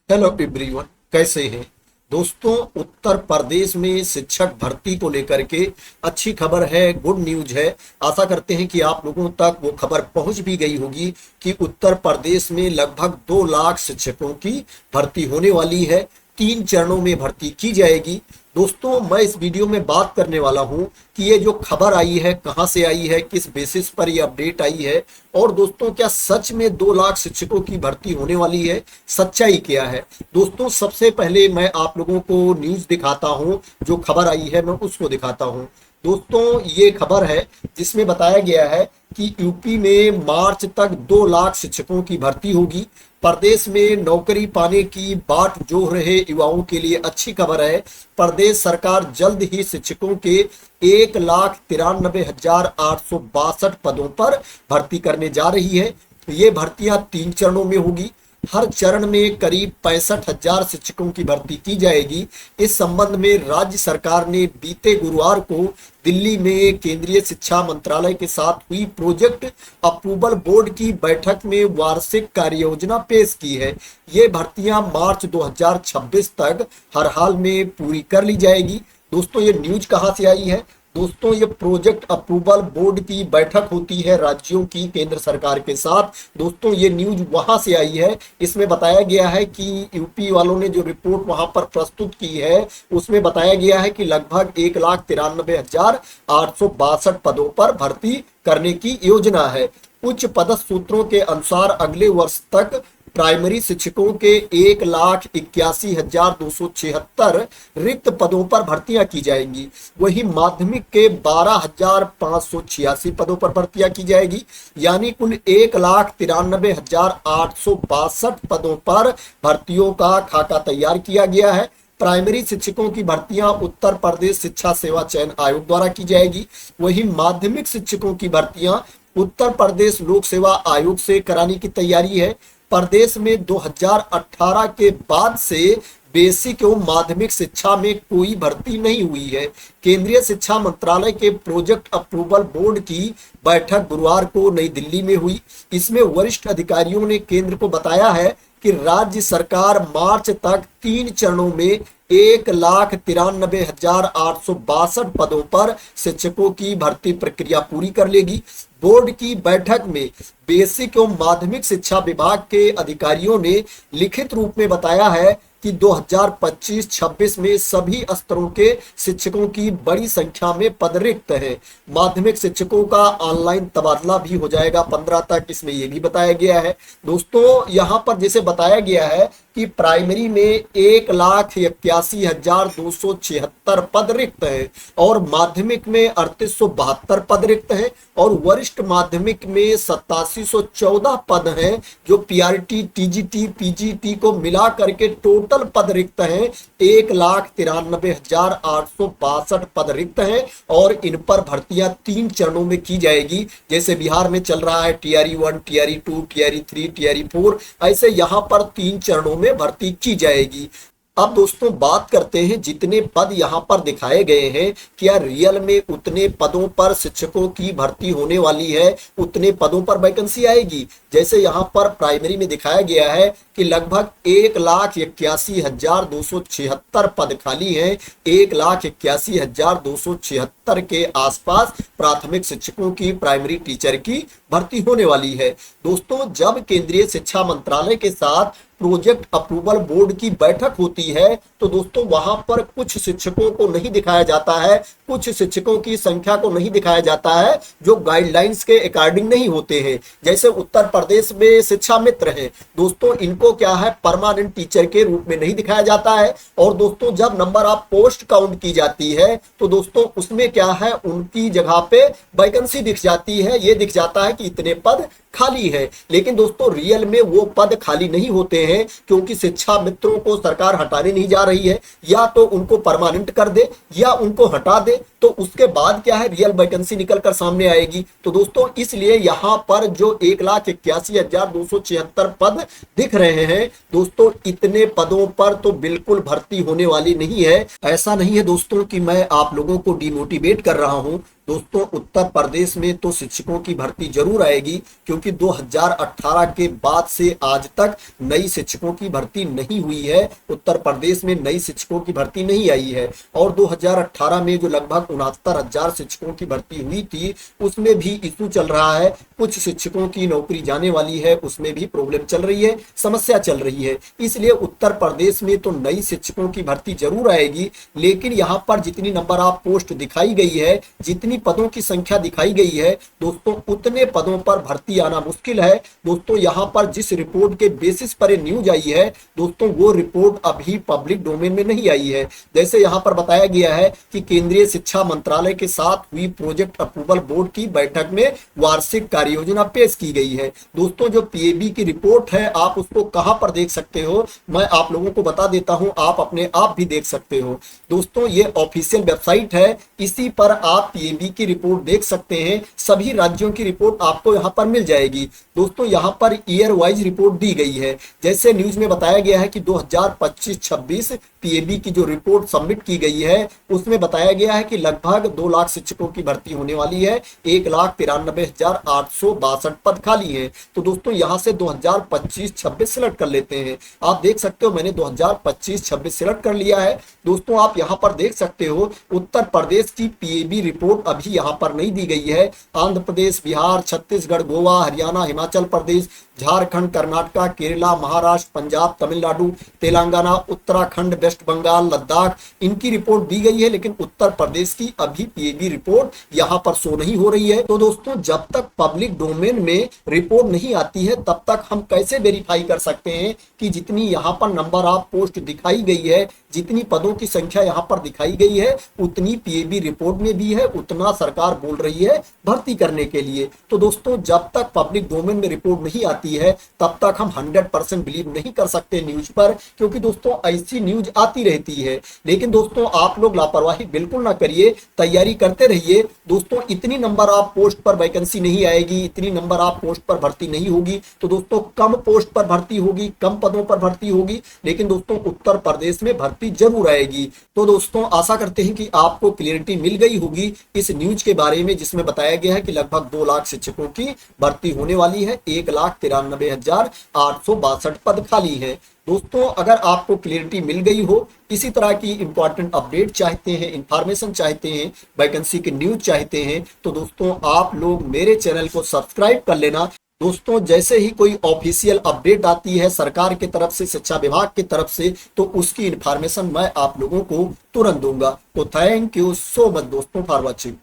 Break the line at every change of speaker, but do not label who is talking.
Hello everyone, कैसे हैं दोस्तों। उत्तर प्रदेश में शिक्षक भर्ती को लेकर के अच्छी खबर है, गुड न्यूज है। आशा करते हैं कि आप लोगों तक वो खबर पहुंच भी गई होगी कि उत्तर प्रदेश में लगभग 2 लाख शिक्षकों की भर्ती होने वाली है। 3 चरणों में भर्ती की जाएगी। दोस्तों, मैं इस वीडियो में बात करने वाला हूं कि ये जो खबर आई है कहां से आई है, किस बेसिस पर ये अपडेट आई है, और दोस्तों क्या सच में 2 लाख शिक्षकों की भर्ती होने वाली है, सच्चाई क्या है। दोस्तों, सबसे पहले मैं आप लोगों को न्यूज दिखाता हूं, जो खबर आई है मैं उसको दिखाता हूं। दोस्तों, ये खबर है जिसमें बताया गया है कि यूपी में मार्च तक 2 लाख शिक्षकों की भर्ती होगी। प्रदेश में नौकरी पाने की बाट जोह रहे युवाओं के लिए अच्छी खबर है। प्रदेश सरकार जल्द ही शिक्षकों के 1,93,862 पदों पर भर्ती करने जा रही है। ये भर्तियां 3 चरणों में होगी। हर चरण में करीब 65,000 शिक्षकों की भर्ती की जाएगी। इस संबंध में राज्य सरकार ने बीते गुरुवार को दिल्ली में केंद्रीय शिक्षा मंत्रालय के साथ हुई प्रोजेक्ट अप्रूवल बोर्ड की बैठक में वार्षिक कार्य योजना पेश की है। ये भर्तियां मार्च 2026 तक हर हाल में पूरी कर ली जाएगी। दोस्तों, ये न्यूज कहां से आई है? दोस्तों, ये प्रोजेक्ट अप्रूवल बोर्ड की बैठक होती है राज्यों की केंद्र सरकार के साथ। दोस्तों, ये न्यूज वहां से आई है। इसमें बताया गया है कि यूपी वालों ने जो रिपोर्ट वहां पर प्रस्तुत की है उसमें बताया गया है कि लगभग 1,93,862 पदों पर भर्ती करने की योजना है। उच्च पदस्थ सूत्रों के अनुसार अगले वर्ष तक प्राइमरी शिक्षकों के 1,81,276 रिक्त पदों पर भर्तियां की जाएंगी। वहीं माध्यमिक के 12,586 पदों पर भर्तियां की जाएगी, यानी कुल 1,93,862 पदों पर भर्तियों का खाका तैयार किया गया है। प्राइमरी शिक्षकों की भर्तियां उत्तर प्रदेश शिक्षा सेवा चयन आयोग द्वारा की जाएगी। वहीं माध्यमिक शिक्षकों की भर्तियां उत्तर प्रदेश लोक सेवा आयोग से कराने की तैयारी है। प्रदेश में 2018 के बाद से बेसिक एवं माध्यमिक शिक्षा में कोई भर्ती नहीं हुई है। केंद्रीय शिक्षा मंत्रालय के प्रोजेक्ट अप्रूवल बोर्ड की बैठक गुरुवार को नई दिल्ली में हुई। इसमें वरिष्ठ अधिकारियों ने केंद्र को बताया है कि राज्य सरकार मार्च तक 3 चरणों में 1,93,862 पदों पर शिक्षकों की भर्ती प्रक्रिया पूरी कर लेगी। बोर्ड की बैठक में बेसिक एवं माध्यमिक शिक्षा विभाग के अधिकारियों ने लिखित रूप में बताया है कि 2025-26 में सभी स्तरों के शिक्षकों की बड़ी संख्या में पद रिक्त हैं। माध्यमिक शिक्षकों का ऑनलाइन तबादला भी हो जाएगा 15 तक, इसमें यह भी बताया गया है। दोस्तों, यहाँ पर जैसे बताया गया है कि प्राइमरी में 1,81,276 पद रिक्त हैं और माध्यमिक में 3,872 पद रिक्त हैं और वरिष्ठ माध्यमिक में 8714 पद हैं, जो पीआरटी, टीजीटी, पीजीटी को मिला करके टोटल पद रिक्त हैं 1,93,862 पद रिक्त हैं और इन पर भर्तियां 3 चरणों में की जाएगी। जैसे बिहार में चल रहा है टीआरई 1, टीआरई 2, टीआरई 3, टीआरई 4, ऐसे यहां पर 3 चरणों में भर्ती की जाएगी। अब दोस्तों, बात करते हैं जितने पद यहाँ पर दिखाए गए हैं, क्या रियल में उतने पदों पर शिक्षकों की भर्ती होने वाली है, उतने पदों पर वैकेंसी आएगी? जैसे यहाँ पर प्राइमरी में दिखाया गया है कि लगभग 1,81,276 पद खाली हैं। 1,81,276 के आसपास प्राथमिक शिक्षकों की, प्राइमरी टीचर की भर्ती होने वाली है। दोस्तों, जब केंद्रीय शिक्षा मंत्रालय के साथ प्रोजेक्ट अप्रूवल बोर्ड की बैठक होती है तो दोस्तों वहां पर कुछ शिक्षकों को नहीं दिखाया जाता है, कुछ शिक्षकों की संख्या को नहीं दिखाया जाता है जो गाइडलाइंस के अकॉर्डिंग नहीं होते हैं। जैसे उत्तर प्रदेश में शिक्षा मित्र हैं, दोस्तों इनको क्या है, परमानेंट टीचर के रूप में नहीं दिखाया जाता है। और दोस्तों, जब नंबर ऑफ पोस्ट काउंट की जाती है तो दोस्तों उसमें क्या है, उनकी जगह पे वैकेंसी दिख जाती है, ये दिख जाता है कि इतने पद खाली है। लेकिन दोस्तों, रियल में वो पद खाली नहीं होते हैं, क्योंकि शिक्षा मित्रों को सरकार हटाने नहीं जा रही है। या तो उनको परमानेंट कर दे या उनको हटा दे, तो उसके बाद क्या है, रियल वैकेंसी निकल कर सामने आएगी। तो दोस्तों इसलिए यहाँ पर जो 1,81,276 पद दिख रहे हैं दोस्तों, इतने पदों पर तो बिल्कुल भर्ती होने वाली नहीं है। ऐसा नहीं है दोस्तों कि मैं आप लोगों को डिमोटिवेट कर रहा हूं। दोस्तों उत्तर प्रदेश में तो शिक्षकों की भर्ती जरूर आएगी, क्योंकि 2018 के बाद से आज तक नई शिक्षकों की भर्ती नहीं हुई है। उत्तर प्रदेश में नई शिक्षकों की भर्ती नहीं आई है। और 2018 में जो लगभग 69,000 शिक्षकों की भर्ती हुई थी, उसमें भी इशू चल रहा है। कुछ शिक्षकों की नौकरी जाने वाली है, उसमें भी प्रॉब्लम चल रही है, समस्या चल रही है। इसलिए उत्तर प्रदेश में तो नई शिक्षकों की भर्ती जरूर आएगी, लेकिन यहाँ पर जितनी नंबर ऑफ पोस्ट दिखाई गई है, जितनी पदों की संख्या दिखाई गई है दोस्तों, उतने पदों पर भर्ती आना मुश्किल है। दोस्तों यहाँ पर जिस रिपोर्ट के बेसिस पर न्यूज आई है दोस्तों, वो रिपोर्ट अभी पब्लिक डोमेन में नहीं आई है। जैसे यहाँ पर बताया गया है कि केंद्रीय शिक्षा मंत्रालय के साथ हुई प्रोजेक्ट अप्रूवल बोर्ड की बैठक में वार्षिक कार्य योजना पेश की गई है। दोस्तों जो पीएबी की रिपोर्ट है, आप उसको कहां पर देख सकते हो, मैं आप लोगों को बता देता हूं, आप अपने आप भी देख सकते हो। दोस्तों ये ऑफिशियल वेबसाइट है, इसी पर आप पीएबी की रिपोर्ट देख सकते हैं। सभी राज्यों की रिपोर्ट आपको यहां पर मिल जाएगी। दोस्तों यहां पर ईयर वाइज रिपोर्ट दी गई है। जैसे न्यूज में बताया गया है कि 2025-26 पीएबी की जो रिपोर्ट सबमिट की गई है, उसमें बताया गया है कि लगभग 2 लाख शिक्षकों की भर्ती होने वाली है। 1,93,862 पद खाली हैं। तो दोस्तों यहां से 2025-26 सिलेक्ट कर लेते हैं। आप देख सकते हो मैंने 2025-26 सिलेक्ट कर लिया है। दोस्तों आप यहां पर देख सकते हो उत्तर प्रदेश की पीएबी रिपोर्ट अभी यहां पर नहीं दी गई है। आंध्र प्रदेश, बिहार, छत्तीसगढ़, गोवा, हरियाणा, हिमाचल प्रदेश, झारखंड, कर्नाटक, केरला, महाराष्ट्र, पंजाब, तमिलनाडु, तेलंगाना, उत्तराखंड, वेस्ट बंगाल, लद्दाख, इनकी रिपोर्ट दी गई है, लेकिन उत्तर प्रदेश की अभी पीएबी रिपोर्ट यहां पर शो नहीं हो रही है। तो दोस्तों जब तक पब्लिक डोमेन में रिपोर्ट नहीं आती है, तब तक हम कैसे वेरीफाई कर सकते हैं कि जितनी यहां पर नंबर ऑफ पोस्ट दिखाई गई है, जितनी पदों की संख्या यहां पर दिखाई गई है, उतनी पीएबी रिपोर्ट में भी है, उतना सरकार बोल रही है भर्ती करने के लिए। तो दोस्तों जब तक पब्लिक डोमेन में रिपोर्ट नहीं आती है, तब तक हम 100% बिलीव नहीं कर सकते न्यूज पर, क्योंकि दोस्तों ऐसी न्यूज आती रहती है। लेकिन दोस्तों आप लोग लापरवाही बिल्कुल ना करिए, तैयारी करते रहिए। दोस्तों इतनी नंबर ऑफ पोस्ट पर वैकेंसी नहीं आएगी, इतनी नंबर ऑफ पोस्ट पर भर्ती नहीं होगी, तो दोस्तों कम पोस्ट पर भर्ती होगी, कम पदों पर भर्ती होगी, लेकिन दोस्तों उत्तर प्रदेश में भर्ती जरूर आएगी। तो दोस्तों आशा करते हैं कि आपको क्लियरिटी मिल गई होगी इस न्यूज के बारे में, जिसमें बताया गया है कि लगभग 2 लाख शिक्षकों की भर्ती होने वाली है। 1,93,862 पद खाली है। दोस्तों अगर आपको क्लियरिटी मिल गई हो, इसी तरह की इंपॉर्टेंट अपडेट चाहते हैं, इंफॉर्मेशन चाहते हैं, वैकेंसी की न्यूज चाहते हैं, तो दोस्तों आप लोग मेरे चैनल को सब्सक्राइब कर लेना। दोस्तों जैसे ही कोई ऑफिशियल अपडेट आती है सरकार की तरफ से, शिक्षा विभाग की तरफ से, तो उसकी इंफॉर्मेशन मैं आप लोगों को तुरंत दूंगा। तो थैंक यू सो मच दोस्तों फॉर वॉचिंग।